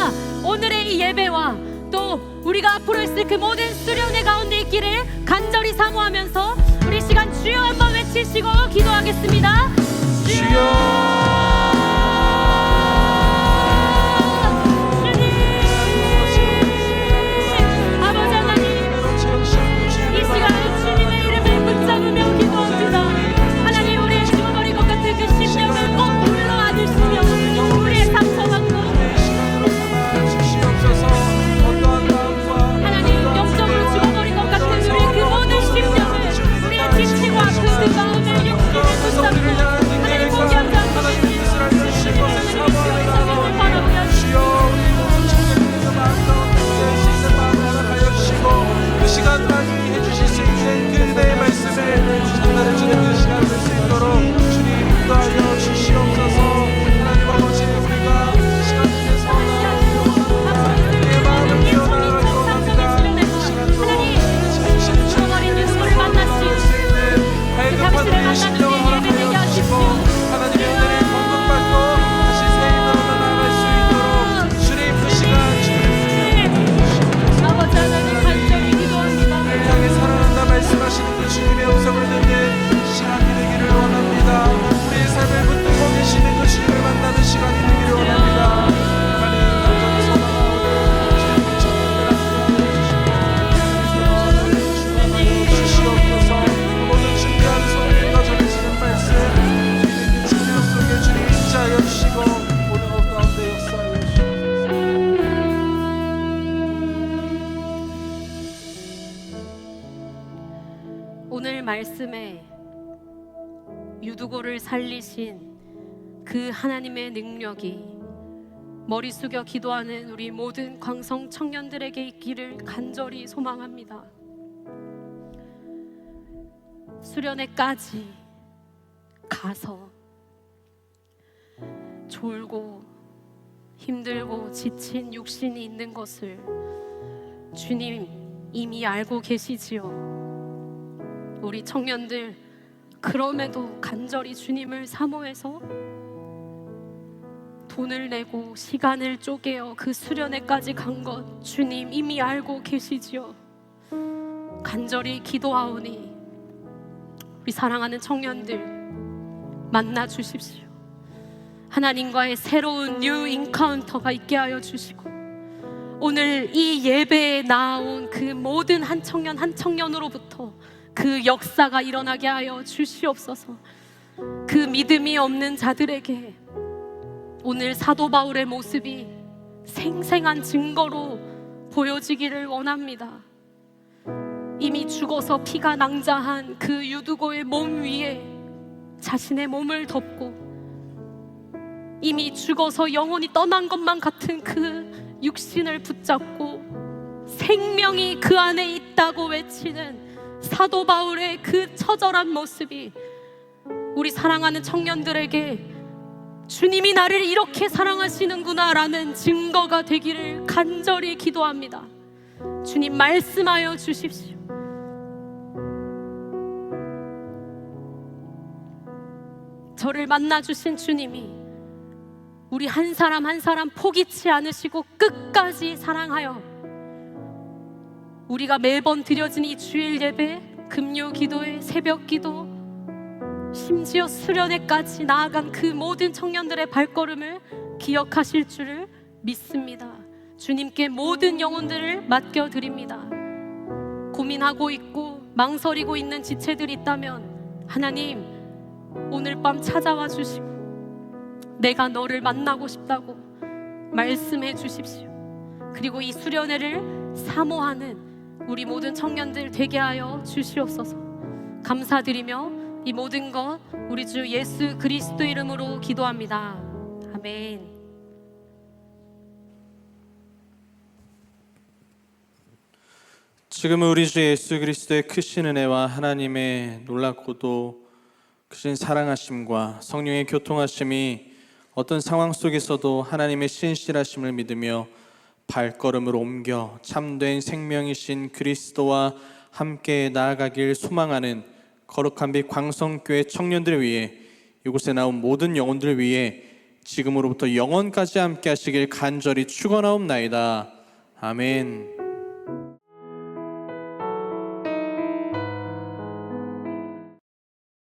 오늘의 이 예배와 또 우리가 앞으로 있을 그 모든 수련회 가운데 있기를 간절히 사모하면서 우리 시간 주여 한번 외치시고 기도하겠습니다. 주여! 그 마음을 육신에 붙잡고 하나님 포기하지
하나님의 심령을 허락하여 주시고 하나님의 은혜를 공급받고 다시 새 힘으로 나아갈 수 있도록 주님 그 시간
아버지 하나님 간절히 기도합니다.
주님을 향해 살아난다 말씀하시는 그 주님의 음성을 듣는 시간이 되기를 원합니다. 우리의 삶을 붙들고 계시는 그 주님을 만나는 시간이 되기를 원합니다. 하나님 간절히 소망하오니 주님 청년들 함께 주시옵소서. 모든 준비한 소원과 전해지는 말씀 주님의 주님 속에 주님 임재하여 주시고 모든 것 가운데 역사하여 주시옵소서.
오늘 말씀에 유두고를 살리신 그 하나님의 능력이 머리 숙여 기도하는 우리 모든 광성 청년들에게 있기를 간절히 소망합니다. 수련회까지 가서 졸고 힘들고 지친 육신이 있는 것을 주님 이미 알고 계시지요. 우리 청년들 그럼에도 간절히 주님을 사모해서 돈을 내고 시간을 쪼개어 그 수련회까지 간 것 주님 이미 알고 계시지요. 간절히 기도하오니 우리 사랑하는 청년들 만나 주십시오. 하나님과의 새로운 뉴 인카운터가 있게 하여 주시고 오늘 이 예배에 나온 그 모든 한 청년 한 청년으로부터 그 역사가 일어나게 하여 주시옵소서. 그 믿음이 없는 자들에게 오늘 사도 바울의 모습이 생생한 증거로 보여지기를 원합니다. 이미 죽어서 피가 낭자한 그 유두고의 몸 위에 자신의 몸을 덮고 이미 죽어서 영혼이 떠난 것만 같은 그 육신을 붙잡고 생명이 그 안에 있다고 외치는 사도 바울의 그 처절한 모습이 우리 사랑하는 청년들에게 주님이 나를 이렇게 사랑하시는구나 라는 증거가 되기를 간절히 기도합니다. 주님 말씀하여 주십시오. 저를 만나주신 주님이 우리 한 사람 한 사람 포기치 않으시고 끝까지 사랑하여 우리가 매번 드려진 이 주일 예배, 금요 기도회, 새벽 기도, 심지어 수련회까지 나아간 그 모든 청년들의 발걸음을 기억하실 줄을 믿습니다. 주님께 모든 영혼들을 맡겨드립니다. 고민하고 있고 망설이고 있는 지체들이 있다면 하나님 오늘 밤 찾아와 주시고 내가 너를 만나고 싶다고 말씀해 주십시오. 그리고 이 수련회를 사모하는 우리 모든 청년들 되게 하여 주시옵소서. 감사드리며 이 모든 것 우리 주 예수 그리스도 이름으로 기도합니다. 아멘.
지금은 우리 주 예수 그리스도의 크신 은혜와 하나님의 놀랍고도 크신 사랑하심과 성령의 교통하심이 어떤 상황 속에서도 하나님의 신실하심을 믿으며 발걸음을 옮겨 참된 생명이신 그리스도와 함께 나아가길 소망하는 거룩한 빛 광성교회 청년들을 위해 이곳에 나온 모든 영혼들을 위해 지금으로부터 영원까지 함께 하시길 간절히 축원하옵나이다. 아멘.